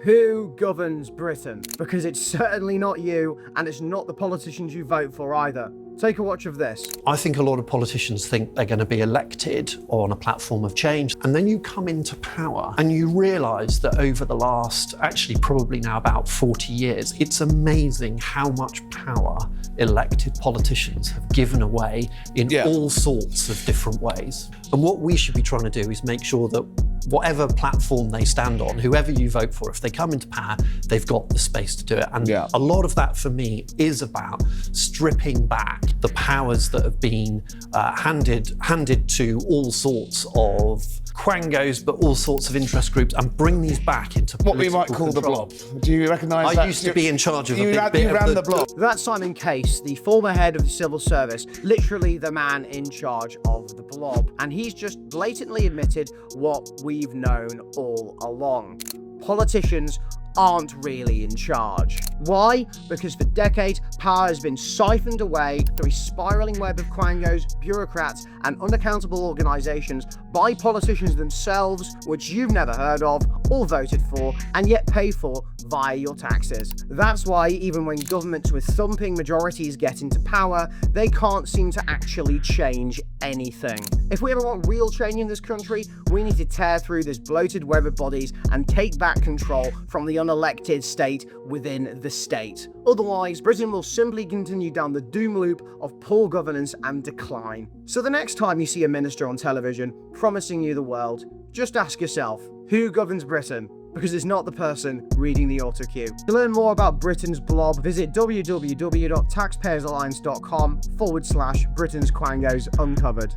Who governs Britain? Because it's certainly not you, and it's not the politicians you vote for either. Take a watch of this. I think a lot of politicians think they're going to be elected on a platform of change, and then you come into power and you realise that over the last, actually probably now about 40 years, it's amazing how much power elected politicians have given away in all sorts of different ways. And what we should be trying to do is make sure that whatever platform they stand on, whoever you vote for, if they come into power, they've got the space to do it. And a lot of that for me is about stripping back the powers that have been handed to all sorts of quangos, but all sorts of interest groups, and bring these back into what we might political call control. the blob. Do you recognise that? I used to be in charge of a big bit you ran of the blob. That's Simon Case, the former head of the civil service, literally the man in charge of the blob. And he's just blatantly admitted what we've known all along. Politicians aren't really in charge. Why? Because for decades, power has been siphoned away through a spiraling web of quangos, bureaucrats, and unaccountable organisations by politicians themselves, which you've never heard of or voted for, and yet pay for via your taxes. That's why even when governments with thumping majorities get into power, they can't seem to actually change anything. If we ever want real change in this country, we need to tear through this bloated web of bodies and take back control from the unelected state within the state. Otherwise, Britain will simply continue down the doom loop of poor governance and decline. So the next time you see a minister on television promising you the world, just ask yourself, who governs Britain? Because it's not the person reading the autocue. To learn more about Britain's blob, visit www.taxpayersalliance.com/Britain's Quangos Uncovered.